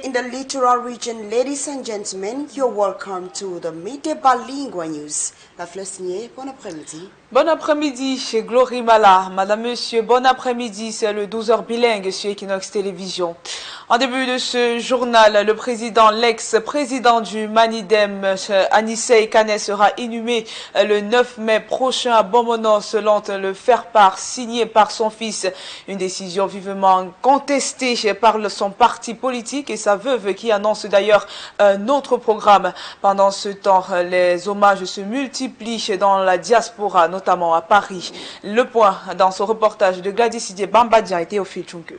Today in the littoral region, ladies and gentlemen, you're welcome to the Midday Bilingual News. La fleur signée, bon après-midi. Bon après-midi chez Glory Mala. Madame, Monsieur, bon après-midi. C'est le 12h bilingue sur Équinoxe Télévision. En début de ce journal, le président, l'ex-président du Manidem, Anissé Kane, sera inhumé le 9 mai prochain à Bomono, selon le faire-part signé par son fils. Une décision vivement contestée par son parti politique et sa veuve qui annonce d'ailleurs un autre programme. Pendant ce temps, les hommages se multiplient dans la diaspora, notamment à Paris. Le point dans ce reportage de Gladys Bambadian et Théophile Chunke.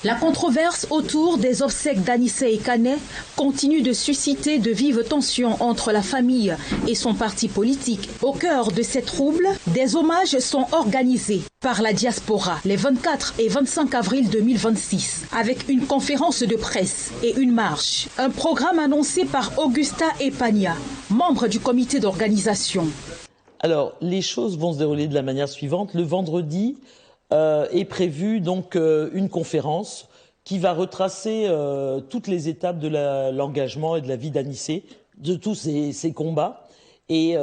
La controverse autour des obsèques d'Anissé Kane continue de susciter de vives tensions entre la famille et son parti politique. Au cœur de ces troubles, des hommages sont organisés par la diaspora les 24 et 25 avril 2026 avec une conférence de presse et une marche. Un programme annoncé par Augusta Epania, membre du comité d'organisation. Alors, les choses vont se dérouler de la manière suivante. Le vendredi est prévue donc une conférence qui va retracer toutes les étapes de l'engagement et de la vie d'Anissé, de tous ces combats, et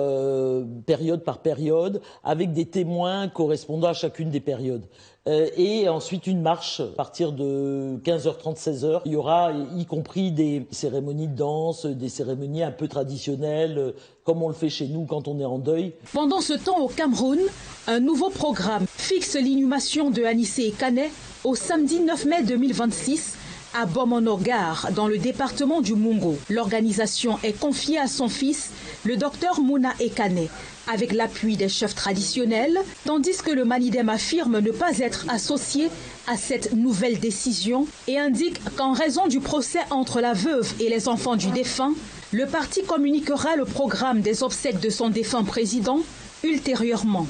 période par période, avec des témoins correspondant à chacune des périodes. Et ensuite une marche à partir de 15h30, 16h. Il y aura y compris des cérémonies de danse, des cérémonies un peu traditionnelles, comme on le fait chez nous quand on est en deuil. Pendant ce temps, au Cameroun, un nouveau programme fixe l'inhumation de Anissé Kane au samedi 9 mai 2026 à Bomono-Gare, dans le département du Mungo. L'organisation est confiée à son fils, le docteur Mouna Ekane, avec l'appui des chefs traditionnels, tandis que le Manidem affirme ne pas être associé à cette nouvelle décision et indique qu'en raison du procès entre la veuve et les enfants du défunt, le parti communiquera le programme des obsèques de son défunt président ultérieurement.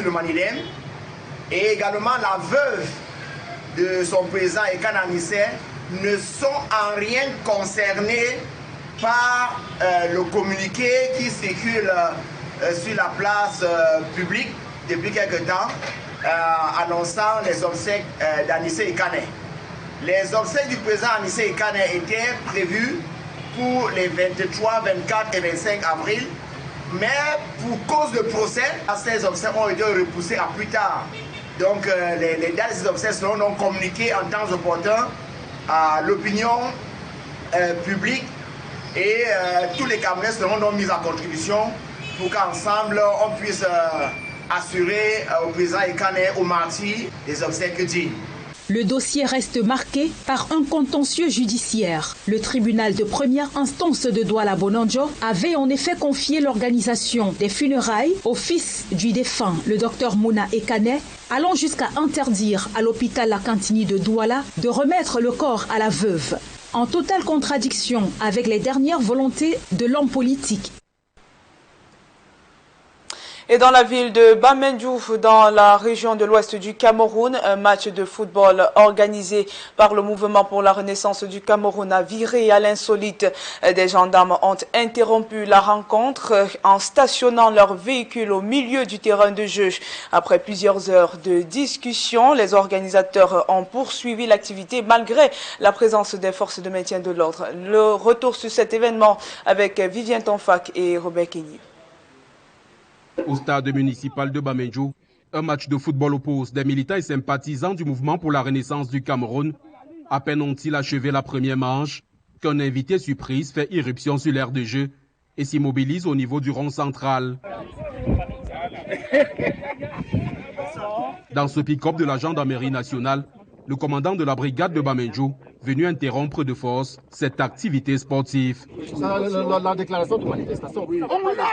Le Manidem et également la veuve de son président Ekane Anissé ne sont en rien concernés par le communiqué qui circule sur la place publique depuis quelque temps annonçant les obsèques d'Anissé Kane. Les obsèques du président Anissé Kane étaient prévues pour les 23, 24 et 25 avril, mais pour cause de procès, ces obsèques ont été repoussées à plus tard. Donc les dates des obsèques seront donc communiquées en temps opportun à l'opinion publique et tous les Camerounais seront donc mis à contribution pour qu'ensemble on puisse assurer au président Ekane, aux martyrs, des obsèques dignes. Le dossier reste marqué par un contentieux judiciaire. Le tribunal de première instance de Douala Bonanjo avait en effet confié l'organisation des funérailles au fils du défunt, le docteur Mouna Ekane, allant jusqu'à interdire à l'hôpital La Cantini de Douala de remettre le corps à la veuve, en totale contradiction avec les dernières volontés de l'homme politique. Et dans la ville de Bamendjouf, dans la région de l'ouest du Cameroun, un match de football organisé par le mouvement pour la renaissance du Cameroun a viré à l'insolite. Des gendarmes ont interrompu la rencontre en stationnant leur véhicule au milieu du terrain de jeu. Après plusieurs heures de discussion, les organisateurs ont poursuivi l'activité malgré la présence des forces de maintien de l'ordre. Le retour sur cet événement avec Vivien Tonfac et Robert Kenny. Au stade municipal de Bamendjouf, un match de football oppose des militants et sympathisants du mouvement pour la renaissance du Cameroun. À peine ont-ils achevé la première manche qu'un invité surprise fait irruption sur l'aire de jeu et s'immobilise au niveau du rond central. Dans ce pick-up de la gendarmerie nationale, le commandant de la brigade de Bamendjouf venu interrompre de force cette activité sportive. La déclaration de manifestation, oui. On l'a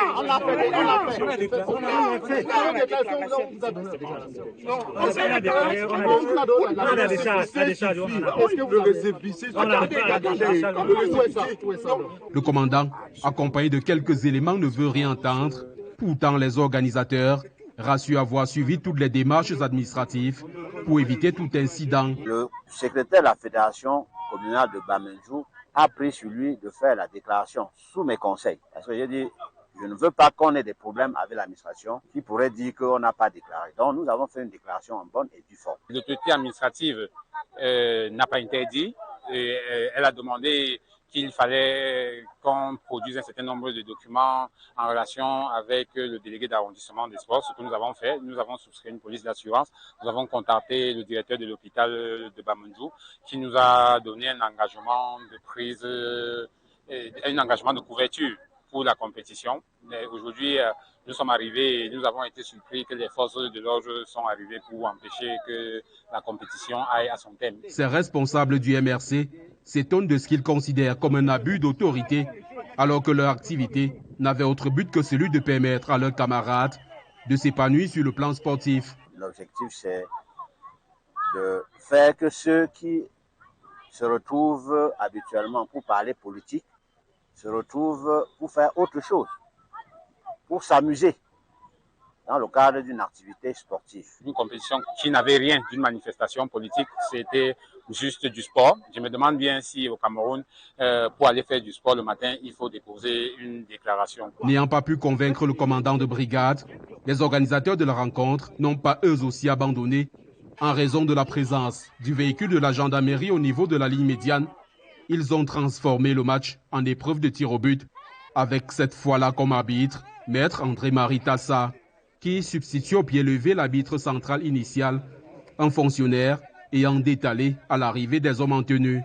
Le commandant, accompagné de quelques éléments, ne veut rien entendre. Pourtant, les organisateurs rassurent avoir suivi toutes les démarches administratives pour éviter tout incident. Le secrétaire de la fédération communale de Bamendjouf a pris sur lui de faire la déclaration sous mes conseils. Parce que j'ai dit, je ne veux pas qu'on ait des problèmes avec l'administration qui pourrait dire qu'on n'a pas déclaré. Donc nous avons fait une déclaration en bonne et due forme. L'autorité administrative n'a pas interdit Et elle a demandé qu'il fallait qu'on produise un certain nombre de documents en relation avec le délégué d'arrondissement des sports, ce que nous avons fait. Nous avons souscrit une police d'assurance, nous avons contacté le directeur de l'hôpital de Bamendjou qui nous a donné un engagement de prise, un engagement de couverture pour la compétition. Mais aujourd'hui, nous sommes arrivés et nous avons été surpris que les forces de l'ordre sont arrivées pour empêcher que la compétition aille à son terme. Ces responsables du MRC s'étonnent de ce qu'ils considèrent comme un abus d'autorité, alors que leur activité n'avait autre but que celui de permettre à leurs camarades de s'épanouir sur le plan sportif. L'objectif, c'est de faire que ceux qui se retrouvent habituellement pour parler politique se retrouvent pour faire autre chose, pour s'amuser dans le cadre d'une activité sportive. Une compétition qui n'avait rien d'une manifestation politique, c'était juste du sport. Je me demande bien si au Cameroun, pour aller faire du sport le matin, il faut déposer une déclaration. N'ayant pas pu convaincre le commandant de brigade, les organisateurs de la rencontre n'ont pas eux aussi abandonné en raison de la présence du véhicule de la gendarmerie au niveau de la ligne médiane. Ils ont transformé le match en épreuve de tir au but, avec cette fois-là comme arbitre, maître André-Marie Tassa, qui substitue au pied levé l'arbitre central initial, un fonctionnaire ayant détalé à l'arrivée des hommes en tenue.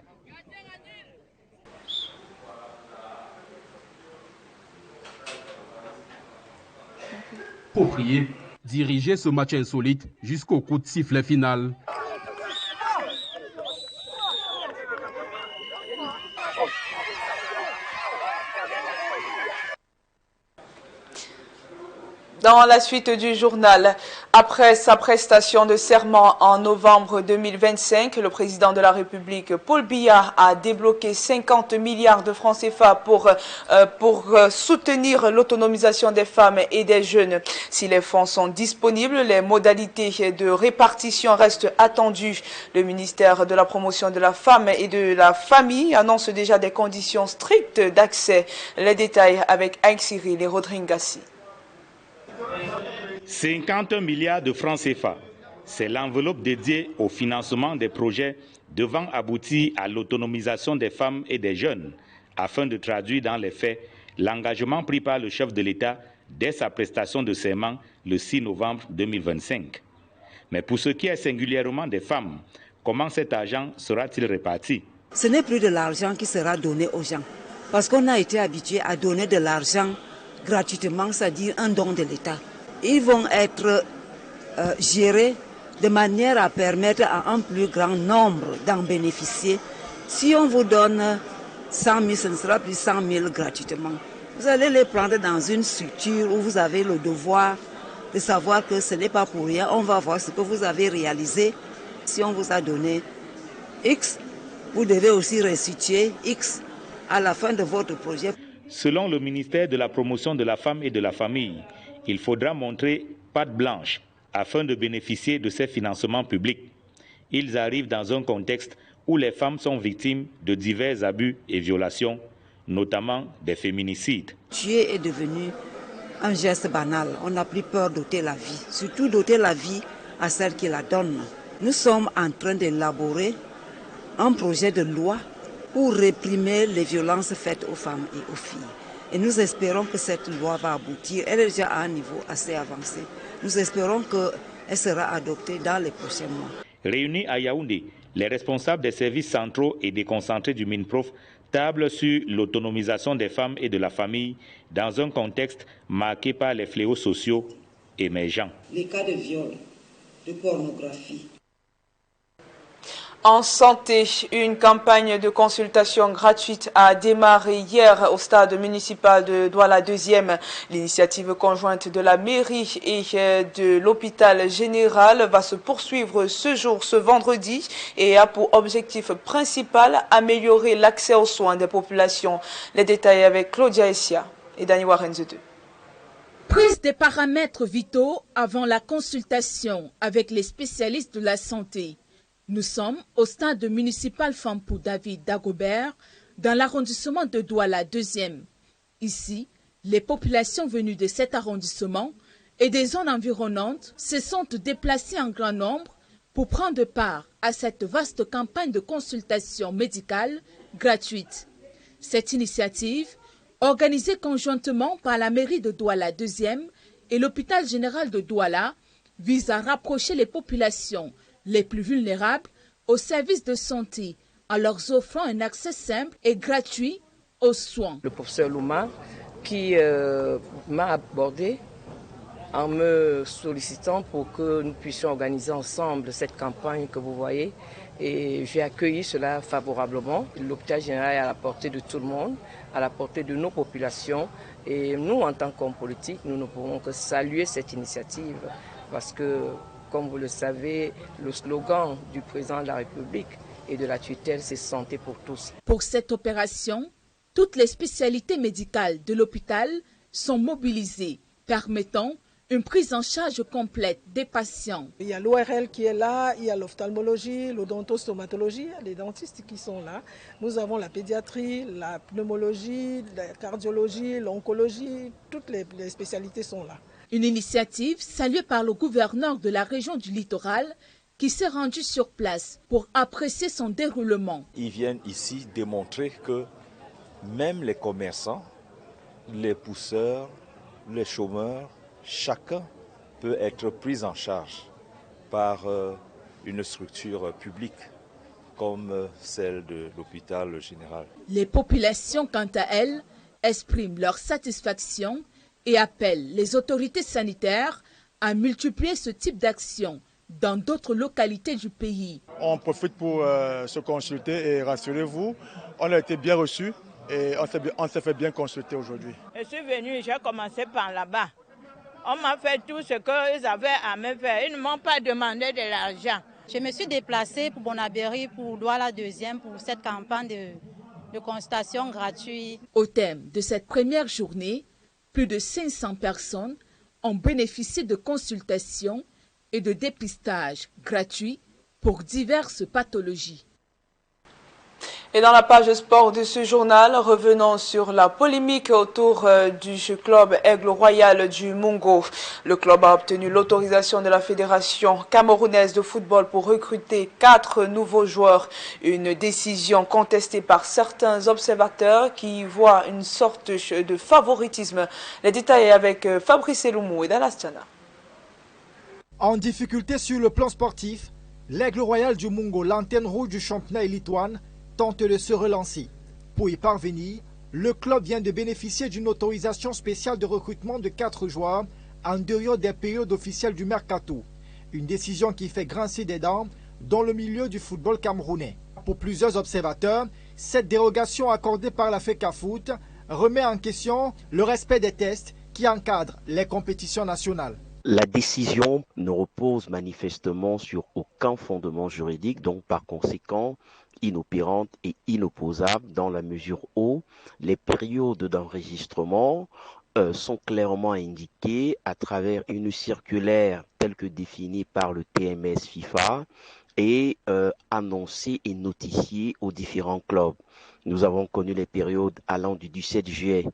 Pour prier, diriger ce match insolite jusqu'au coup de sifflet final. Dans la suite du journal, après sa prestation de serment en novembre 2025, le président de la République, Paul Biya, a débloqué 50 milliards de francs CFA pour soutenir l'autonomisation des femmes et des jeunes. Si les fonds sont disponibles, les modalités de répartition restent attendues. Le ministère de la Promotion de la Femme et de la Famille annonce déjà des conditions strictes d'accès. Les détails avec Aïk-Cyril et Rodringassi. 50 milliards de francs CFA, c'est l'enveloppe dédiée au financement des projets devant aboutir à l'autonomisation des femmes et des jeunes, afin de traduire dans les faits l'engagement pris par le chef de l'État dès sa prestation de serment le 6 novembre 2025. Mais pour ce qui est singulièrement des femmes, comment cet argent sera-t-il réparti? Ce n'est plus de l'argent qui sera donné aux gens, parce qu'on a été habitué à donner de l'argent gratuitement, c'est-à-dire un don de l'État. Ils vont être gérés de manière à permettre à un plus grand nombre d'en bénéficier. Si on vous donne 100 000, ce ne sera plus 100 000 gratuitement. Vous allez les prendre dans une structure où vous avez le devoir de savoir que ce n'est pas pour rien. On va voir ce que vous avez réalisé. Si on vous a donné X, vous devez aussi restituer X à la fin de votre projet. Selon le ministère de la Promotion de la Femme et de la Famille, il faudra montrer patte blanche afin de bénéficier de ces financements publics. Ils arrivent dans un contexte où les femmes sont victimes de divers abus et violations, notamment des féminicides. Tuer est devenu un geste banal. On n'a plus peur d'ôter la vie, surtout d'ôter la vie à celle qui la donne. Nous sommes en train d'élaborer un projet de loi pour réprimer les violences faites aux femmes et aux filles. Et nous espérons que cette loi va aboutir. Elle est déjà à un niveau assez avancé. Nous espérons qu'elle sera adoptée dans les prochains mois. Réunis à Yaoundé, les responsables des services centraux et déconcentrés du MINPROF tablent sur l'autonomisation des femmes et de la famille dans un contexte marqué par les fléaux sociaux émergents. Les cas de viol, de pornographie. En santé, une campagne de consultation gratuite a démarré hier au stade municipal de Douala 2e. L'initiative conjointe de la mairie et de l'hôpital général va se poursuivre ce vendredi et a pour objectif principal améliorer l'accès aux soins des populations. Les détails avec Claudia Essia et Dani Warenze 2. Prise des paramètres vitaux avant la consultation avec les spécialistes de la santé. Nous sommes au stade municipal Fampou David Dagobert, dans l'arrondissement de Douala 2e. Ici, les populations venues de cet arrondissement et des zones environnantes se sont déplacées en grand nombre pour prendre part à cette vaste campagne de consultation médicale gratuite. Cette initiative, organisée conjointement par la mairie de Douala 2e et l'hôpital général de Douala, vise à rapprocher les populations les plus vulnérables aux services de santé en leur offrant un accès simple et gratuit aux soins. Le professeur Louma qui m'a abordé en me sollicitant pour que nous puissions organiser ensemble cette campagne que vous voyez. Et j'ai accueilli cela favorablement. L'hôpital général est à la portée de tout le monde, à la portée de nos populations. Et nous, en tant qu'hommes politiques, nous ne pouvons que saluer cette initiative parce que, comme vous le savez, le slogan du président de la République et de la tutelle, c'est santé pour tous. Pour cette opération, toutes les spécialités médicales de l'hôpital sont mobilisées, permettant une prise en charge complète des patients. Il y a l'ORL qui est là, il y a l'ophtalmologie, l'odontostomatologie, les dentistes qui sont là. Nous avons la pédiatrie, la pneumologie, la cardiologie, l'oncologie, toutes les spécialités sont là. Une initiative saluée par le gouverneur de la région du littoral qui s'est rendu sur place pour apprécier son déroulement. Ils viennent ici démontrer que même les commerçants, les pousseurs, les chômeurs, chacun peut être pris en charge par une structure publique comme celle de l'hôpital général. Les populations, quant à elles, expriment leur satisfaction et appellent les autorités sanitaires à multiplier ce type d'action dans d'autres localités du pays. On profite pour se consulter et rassurez-vous, on a été bien reçus et on s'est fait bien consulter aujourd'hui. Je suis venue, j'ai commencé par là-bas. On m'a fait tout ce qu'ils avaient à me faire. Ils ne m'ont pas demandé de l'argent. Je me suis déplacée pour Bonabéry, pour Douala 2e, pour cette campagne de consultation gratuite. Au thème de cette première journée, plus de 500 personnes ont bénéficié de consultations et de dépistage gratuits pour diverses pathologies. Et dans la page sport de ce journal, revenons sur la polémique autour du club Aigle Royal du Mungo. Le club a obtenu l'autorisation de la Fédération camerounaise de football pour recruter 4 nouveaux joueurs. Une décision contestée par certains observateurs qui voient une sorte de favoritisme. Les détails avec Fabrice Eloumou et Dallas Tchana. En difficulté sur le plan sportif, l'Aigle Royal du Mungo, l'antenne rouge du championnat élitoine, tente de se relancer. Pour y parvenir, le club vient de bénéficier d'une autorisation spéciale de recrutement de 4 joueurs en dehors des périodes officielles du mercato. Une décision qui fait grincer des dents dans le milieu du football camerounais. Pour plusieurs observateurs, cette dérogation accordée par la FECAFOOT remet en question le respect des tests qui encadrent les compétitions nationales. La décision ne repose manifestement sur aucun fondement juridique, donc par conséquent inopérante et inopposable dans la mesure où les périodes d'enregistrement sont clairement indiquées à travers une circulaire telle que définie par le TMS FIFA et annoncée et notifiée aux différents clubs. Nous avons connu les périodes allant du 17 juillet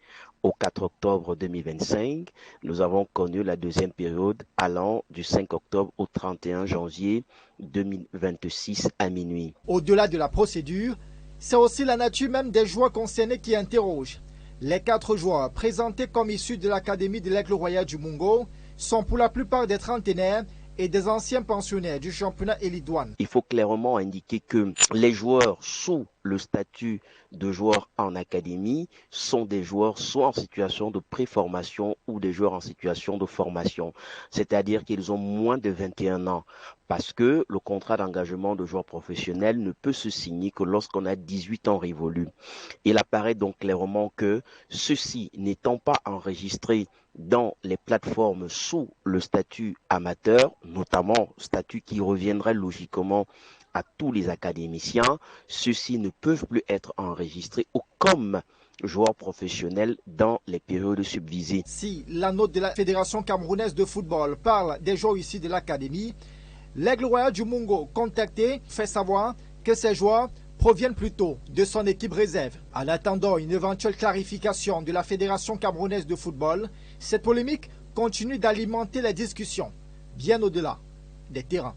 au 4 octobre 2025. Nous avons connu la deuxième période allant du 5 octobre au 31 janvier 2026 à minuit. Au-delà de la procédure, c'est aussi la nature même des joueurs concernés qui interroge. Les 4 joueurs présentés comme issus de l'Académie de l'Aigle Royal du Mungo sont pour la plupart des trentenaires et des anciens pensionnaires du championnat élitoine. Il faut clairement indiquer que les joueurs sous le statut de joueurs en académie sont des joueurs soit en situation de préformation ou des joueurs en situation de formation. C'est-à-dire qu'ils ont moins de 21 ans parce que le contrat d'engagement de joueur professionnel ne peut se signer que lorsqu'on a 18 ans révolus. Il apparaît donc clairement que ceux-ci n'étant pas enregistrés dans les plateformes sous le statut amateur, notamment statut qui reviendrait logiquement à tous les académiciens, ceux-ci ne peuvent plus être enregistrés comme joueurs professionnels dans les périodes subvisées. Si la note de la Fédération camerounaise de football parle des joueurs ici de l'académie, l'Aigle Royal du Mungo, contacté, fait savoir que ces joueurs proviennent plutôt de son équipe réserve. En attendant une éventuelle clarification de la Fédération camerounaise de football, cette polémique continue d'alimenter les discussions, bien au-delà des terrains.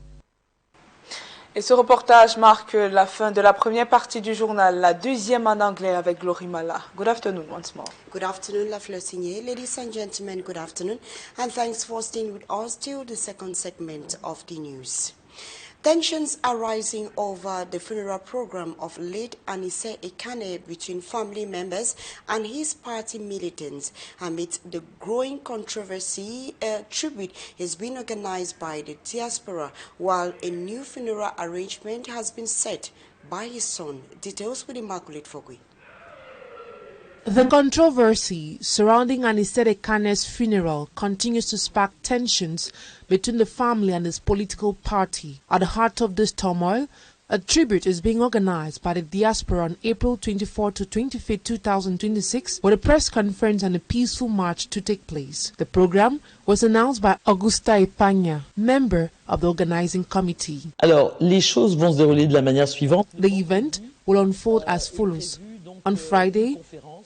Et ce reportage marque la fin de la première partie du journal, la deuxième en anglais avec Glory Mala. Good afternoon once more. Good afternoon, La Fleur-Signé. Ladies and gentlemen, good afternoon, and thanks for staying with us till the second segment of the news. Tensions are rising over the funeral program of late Anise Ekane between family members and his party militants. Amid the growing controversy, a tribute is being organized by the diaspora, while a new funeral arrangement has been set by his son. Details with Immaculate Fogui. The controversy surrounding Anisere Kane's funeral continues to spark tensions between the family and his political party. At the heart of this turmoil, a tribute is being organized by the diaspora on April 24 to 25, 2026, with a press conference and a peaceful march to take place. The program was announced by Augusta Epagna, member of the organizing committee. Alors, les choses vont se dérouler de la manière suivante. The event will unfold as follows. On Friday,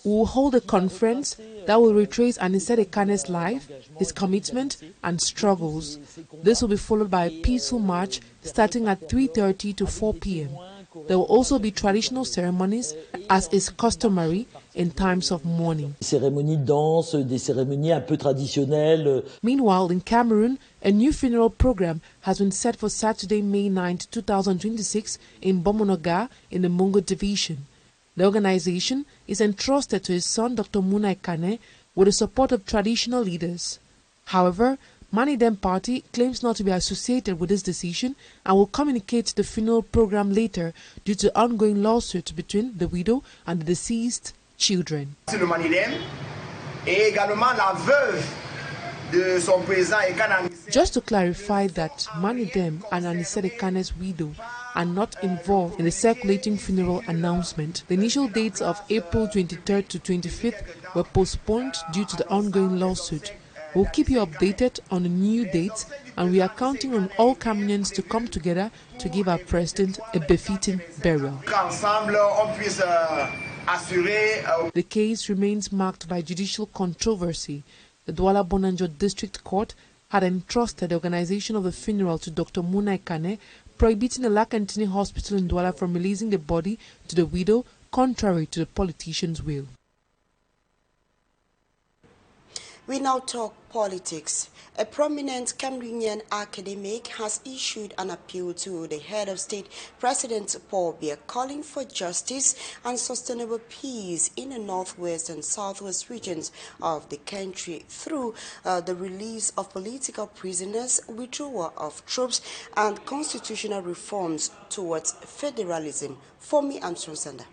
we will hold a conference that will retrace Anisere Kane's life, his commitment and struggles. This will be followed by a peaceful march starting at 3:30 to 4 p.m. There will also be traditional ceremonies as is customary in times of mourning. Cérémonies de danse, des cérémonies un peu traditionnelles. Meanwhile, in Cameroon, a new funeral program has been set for Saturday, May 9, 2026 in Bomonoga in the Mungo division. The organization is entrusted to his son, Dr. Muna Ekane, with the support of traditional leaders. However, Manidem Party claims not to be associated with this decision and will communicate the funeral program later due to ongoing lawsuits between the widow and the deceased children. Le Manidem et également la veuve de son président Ekane. Just to clarify that Manidem and Anisere Kane's widow are not involved in the circulating funeral announcement. The initial dates of April 23rd to 25th were postponed due to the ongoing lawsuit. We'll keep you updated on the new dates, and we are counting on all Cameroonians to come together to give our president a befitting burial. The case remains marked by judicial controversy. The Douala Bonanjo District Court had entrusted the organization of the funeral to Dr. Muna Ekane, prohibiting the Lakantini Hospital in Douala from releasing the body to the widow, contrary to the politician's will. We now talk politics. A prominent Cameroonian academic has issued an appeal to the head of state, President Paul Biya, calling for justice and sustainable peace in the northwest and southwest regions of the country through the release of political prisoners, withdrawal of troops, and constitutional reforms towards federalism. Fomi Amstronsanda.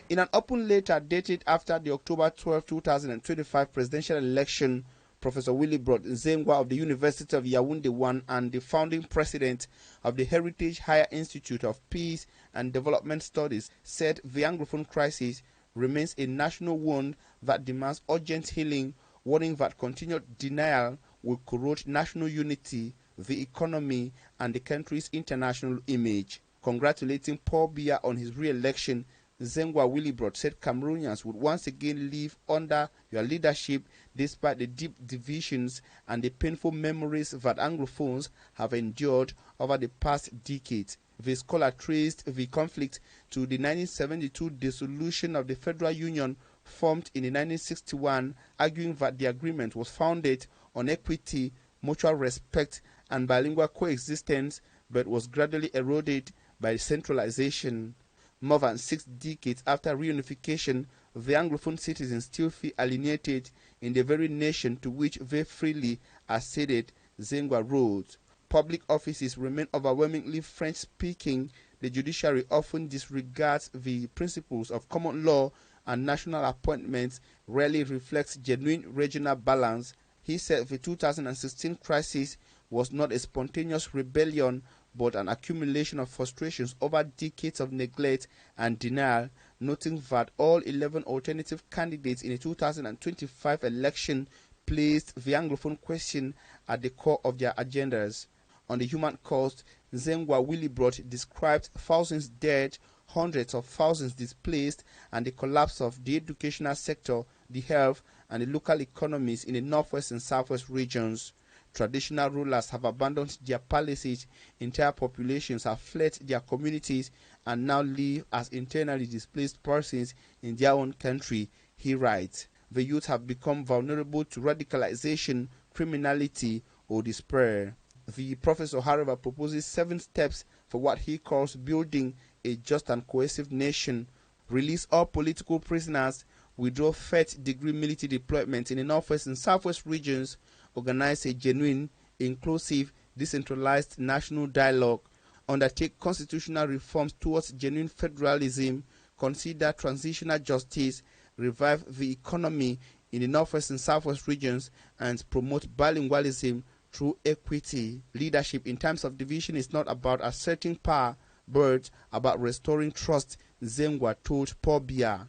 In an open letter dated after the October 12, 2025 presidential election, Professor Willibrod Nzengwa of the University of Yaoundé 1 and the founding president of the Heritage Higher Institute of Peace and Development Studies said the Anglophone crisis remains a national wound that demands urgent healing, warning that continued denial will corrode national unity, the economy, and the country's international image. Congratulating Paul Biya on his re-election, Nzengwa Willibrod said Cameroonians would once again live under your leadership despite the deep divisions and the painful memories that Anglophones have endured over the past decades. The scholar traced the conflict to the 1972 dissolution of the Federal Union formed in 1961, arguing that the agreement was founded on equity, mutual respect, and bilingual coexistence, but was gradually eroded by centralization. More than 6 decades after reunification, the Anglophone citizens still feel alienated in the very nation to which they freely acceded, Nzengwa wrote. Public offices remain overwhelmingly French-speaking. The judiciary often disregards the principles of common law, and national appointments rarely reflects genuine regional balance. He said the 2016 crisis was not a spontaneous rebellion, but an accumulation of frustrations over decades of neglect and denial, noting that all 11 alternative candidates in the 2025 election placed the Anglophone question at the core of their agendas. On the human cost, Nzengwa Willibrod described thousands dead, hundreds of thousands displaced, and the collapse of the educational sector, the health, and the local economies in the northwest and southwest regions. Traditional rulers have abandoned their palaces, entire populations have fled their communities and now live as internally displaced persons in their own country, he writes. The youth have become vulnerable to radicalization, criminality, or despair. The professor, however, proposes 7 steps for what he calls building a just and cohesive nation: release all political prisoners, withdraw third-degree military deployment in the northwest and southwest regions, organize a genuine, inclusive, decentralized national dialogue, undertake constitutional reforms towards genuine federalism, consider transitional justice, revive the economy in the northwest and southwest regions, and promote bilingualism through equity. Leadership in times of division is not about asserting power, but about restoring trust, Zengwa told Paul Biya.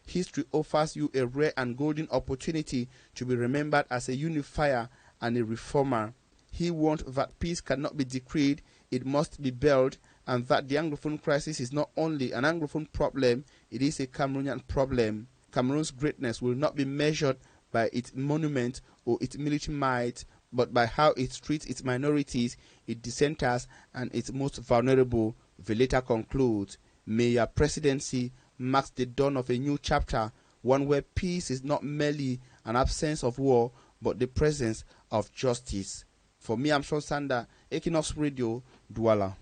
History offers you a rare and golden opportunity to be remembered as a unifier and a reformer. He warned that peace cannot be decreed, it must be built, and that the Anglophone crisis is not only an Anglophone problem, it is a Cameroonian problem. Cameroon's greatness will not be measured by its monument or its military might, but by how it treats its minorities, its dissenters, and its most vulnerable. The letter concludes, "May your presidency marks the dawn of a new chapter, one where peace is not merely an absence of war, but the presence of justice." For me, I'm Sean Sander, Équinoxe Radio, Douala.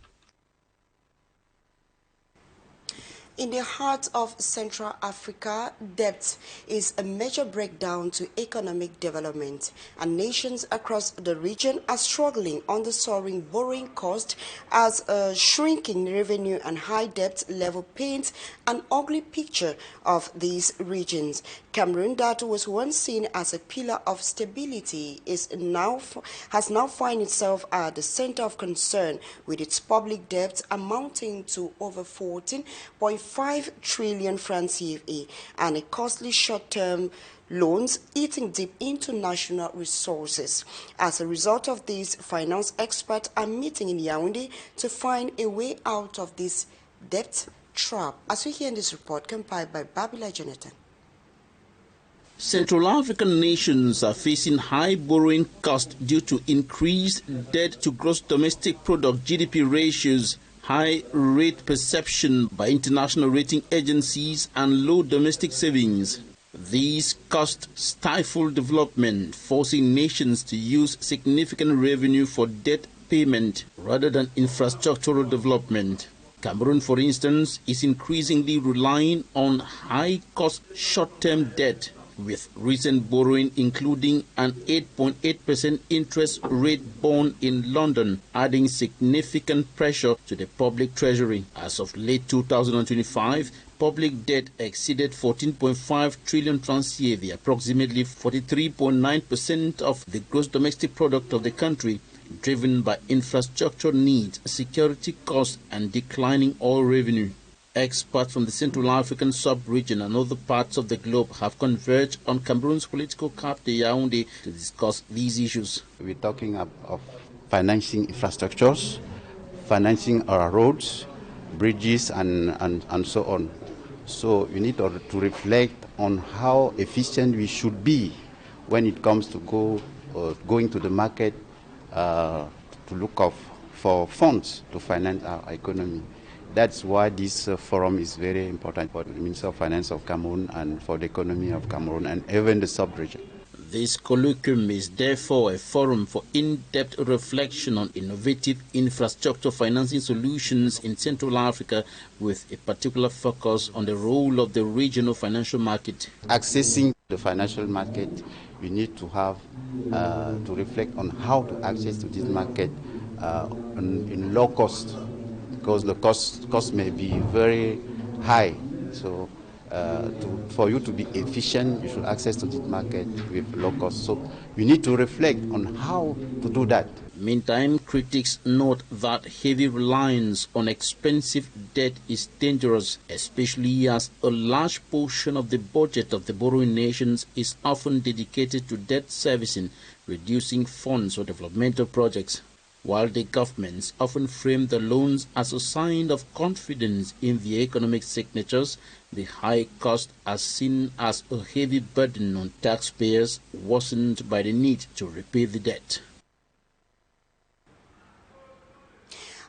In the heart of Central Africa, debt is a major breakdown to economic development, and nations across the region are struggling under soaring borrowing costs as a shrinking revenue and high debt level paint an ugly picture of these regions. Cameroon, that was once seen as a pillar of stability, has now found itself at the center of concern, with its public debt amounting to over 14.5 trillion francs CFA and a costly short-term loans eating deep into national resources. As a result of this, finance experts are meeting in Yaoundé to find a way out of this debt trap, as we hear in this report compiled by Babila Jonathan. Central African nations are facing high borrowing costs due to increased debt to gross domestic product (GDP) ratios, high rate perception by international rating agencies, and low domestic savings. These costs stifle development, forcing nations to use significant revenue for debt payment rather than infrastructural development. Cameroon, for instance, is increasingly relying on high-cost short-term debt, with recent borrowing including an 8.8% interest rate bond in London, adding significant pressure to the public treasury. As of late 2025, public debt exceeded 14.5 trillion francs CFA, approximately 43.9% of the gross domestic product of the country, driven by infrastructure needs, security costs, and declining oil revenue. Experts from the Central African sub-region and other parts of the globe have converged on Cameroon's political capital Yaoundé to discuss these issues. We're talking of financing infrastructures, financing our roads, bridges, and so on. So we need to reflect on how efficient we should be when it comes to going to the market to look for funds to finance our economy. That's why this forum is very important for the Minister of Finance of Cameroon and for the economy of Cameroon and even the sub-region. This colloquium is therefore a forum for in-depth reflection on innovative infrastructure financing solutions in Central Africa, with a particular focus on the role of the regional financial market. Accessing the financial market, we need to have to reflect on how to access to this market in low cost, because the cost may be very high. So for you to be efficient, you should access to this market with low cost. So we need to reflect on how to do that. Meantime, critics note that heavy reliance on expensive debt is dangerous, especially as a large portion of the budget of the borrowing nations is often dedicated to debt servicing, reducing funds for developmental projects. While the governments often frame the loans as a sign of confidence in the economic signatures, the high cost are seen as a heavy burden on taxpayers, worsened by the need to repay the debt.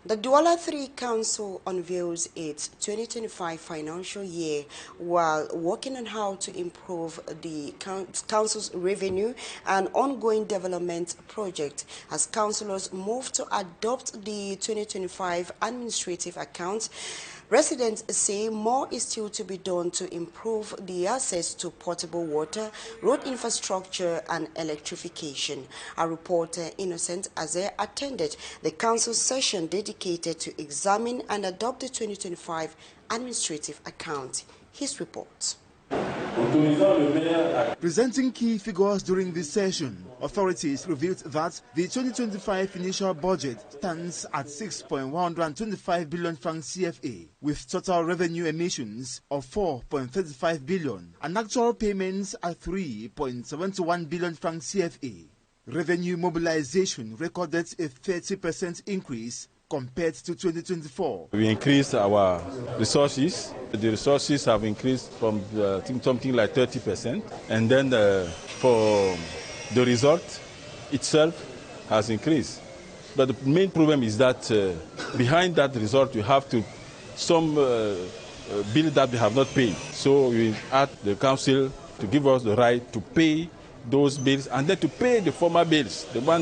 The Douala 3 Council unveils its 2025 financial year while working on how to improve the council's revenue and ongoing development project. As councillors move to adopt the 2025 administrative accounts, residents say more is still to be done to improve the access to potable water, road infrastructure and electrification. Our reporter Innocent Azer attended the council session dedicated to examine and adopt the 2025 administrative account. His report. Presenting key figures during this session, authorities revealed that the 2025 initial budget stands at 6.125 billion francs CFA, with total revenue emissions of 4.35 billion and actual payments at 3.71 billion francs CFA. Revenue mobilization recorded a 30% increase compared to 2024. We increased our resources. The resources have increased from I think something like 30%, and then for the result itself has increased. But the main problem is that behind that result you have to some bill that we have not paid. So we asked the council to give us the right to pay those bills and then to pay the former bills, the one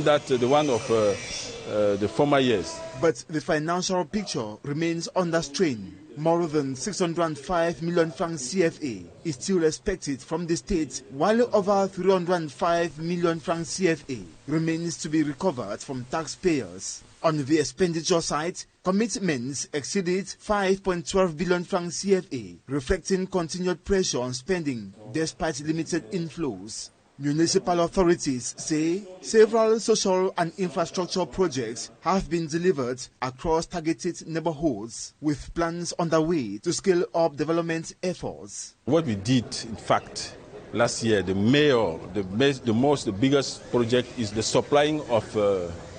of the former years. But the financial picture remains under strain. More than 605 million francs CFA is still expected from the state, while over 305 million francs CFA remains to be recovered from taxpayers. On the expenditure side, commitments exceeded 5.12 billion francs CFA, reflecting continued pressure on spending despite limited inflows. Municipal authorities say several social and infrastructure projects have been delivered across targeted neighborhoods, with plans underway to scale up development efforts. What we did, in fact, last year, the biggest project is the supplying of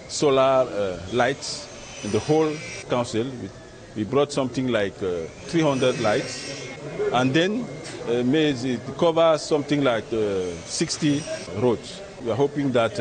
solar lights in the whole council. We brought something like 300 lights, and then it covers something like 60 roads. We are hoping that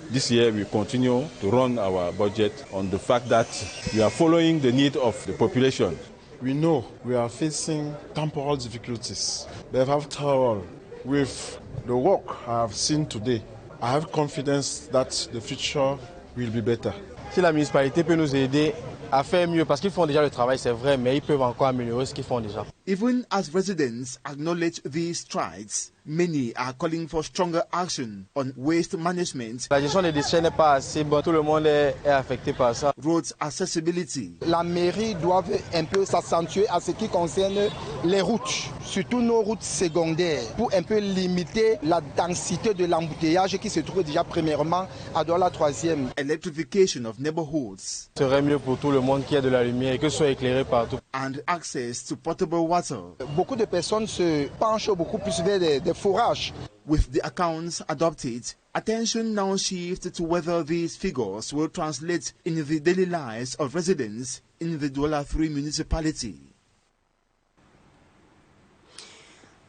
this year we continue to run our budget on the fact that we are following the need of the population. We know we are facing temporal difficulties, but after all, with the work I have seen today, I have confidence that the future will be better. Si la municipalité peut nous aider à faire mieux, parce qu'ils font déjà le travail, c'est vrai, mais ils peuvent encore améliorer ce qu'ils font déjà. Even as residents acknowledge these strides, many are calling for stronger action on waste management. La gestion des déchets n'est pas assez bonne, tout le monde est affecté par ça. Road accessibility. La mairie doit un peu s'accentuer à ce qui concerne les routes, surtout nos routes secondaires, pour un peu limiter la densité de l'embouteillage qui se trouve déjà premièrement à Douala 3e. Electrification of neighborhoods. Ce serait mieux pour tout le monde qu'il y ait de la lumière et que ce soit éclairé partout. And access to potable water. Beaucoup de personnes se penchent beaucoup plus vers des forages. With the accounts adopted, attention now shifts to whether these figures will translate in the daily lives of residents in the Douala 3 municipality.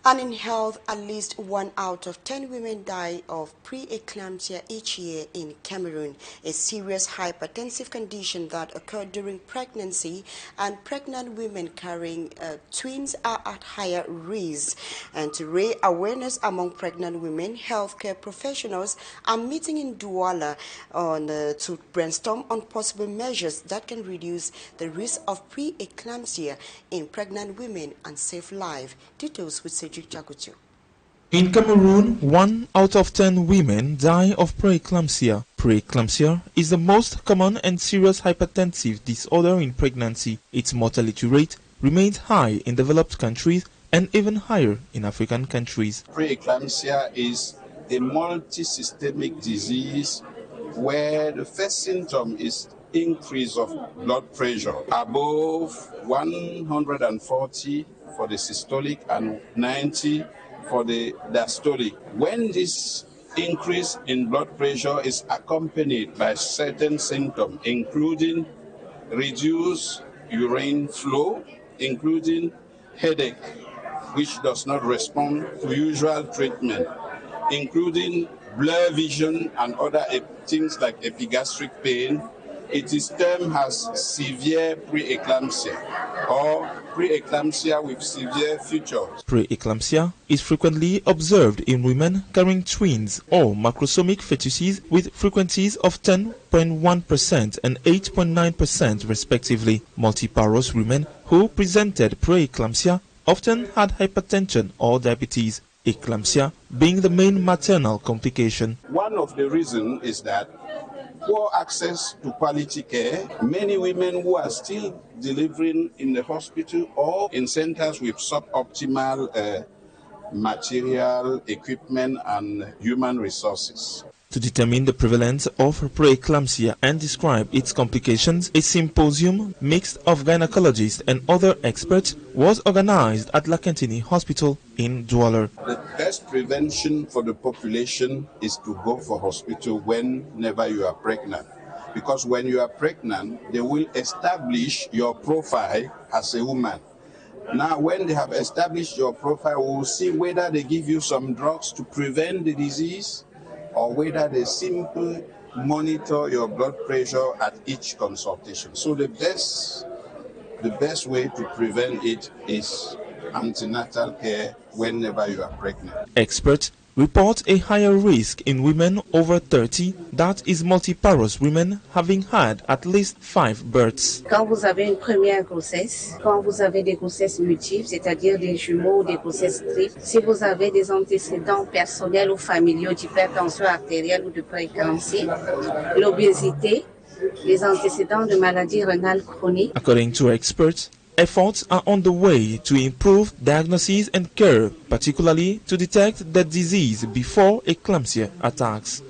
And in health, at least 1 out of 10 women die of preeclampsia each year in Cameroon, a serious hypertensive condition that occurred during pregnancy, and pregnant women carrying twins are at higher risk. And to raise awareness among pregnant women, healthcare professionals are meeting in Douala to brainstorm on possible measures that can reduce the risk of preeclampsia in pregnant women and save lives. Details with In Cameroon, 1 out of 10 women die of preeclampsia. Preeclampsia is the most common and serious hypertensive disorder in pregnancy. Its mortality rate remains high in developed countries and even higher in African countries. Preeclampsia is a multisystemic disease where the first symptom is increase of blood pressure above 140 for the systolic and 90 for the diastolic. When this increase in blood pressure is accompanied by certain symptoms, including reduced urine flow, including headache, which does not respond to usual treatment, including blurred vision and other things like epigastric pain, it is termed as severe preeclampsia or preeclampsia with severe features. Preeclampsia is frequently observed in women carrying twins or macrosomic fetuses with frequencies of 10.1% and 8.9% respectively. Multiparous women who presented preeclampsia often had hypertension or diabetes, eclampsia being the main maternal complication. One of the reasons is that poor access to quality care. Many women who are still delivering in the hospital or in centers with suboptimal material, equipment, and human resources. To determine the prevalence of preeclampsia and describe its complications, a symposium mixed of gynecologists and other experts was organized at Lakentini Hospital in Douala. The best prevention for the population is to go for hospital whenever you are pregnant. Because when you are pregnant, they will establish your profile as a woman. Now, when they have established your profile, we will see whether they give you some drugs to prevent the disease or whether they simply monitor your blood pressure at each consultation. So the best way to prevent it is antenatal care whenever you are pregnant. Experts report a higher risk in women over 30, that is multiparous women having had at least 5 births. Quand vous avez une première grossesse, quand vous avez des grossesses multiples, c'est-à-dire des jumeaux ou des grossesses triples, si vous avez des antécédents personnels ou familiaux d'hypertension artérielle ou de prééclampsie, l'obésité, les antécédents de maladies rénales chroniques. According to experts, efforts are on the way to improve diagnosis and care, particularly to detect the disease before eclampsia attacks.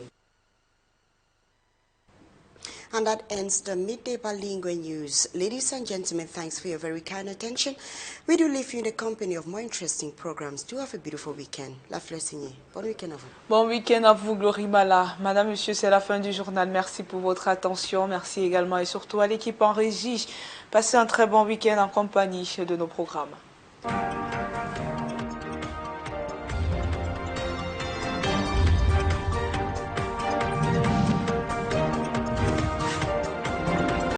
And that ends the midday bilingual news. Ladies and gentlemen, thanks for your very kind attention. We do leave you in the company of more interesting programs. Do have a beautiful weekend. La fleur signée. Bon week-end à vous. Bon week-end à vous, Glory Mala. Madame, monsieur, c'est la fin du journal. Merci pour votre attention. Merci également et surtout à l'équipe en régie. Passez un très bon week-end en compagnie de nos programmes.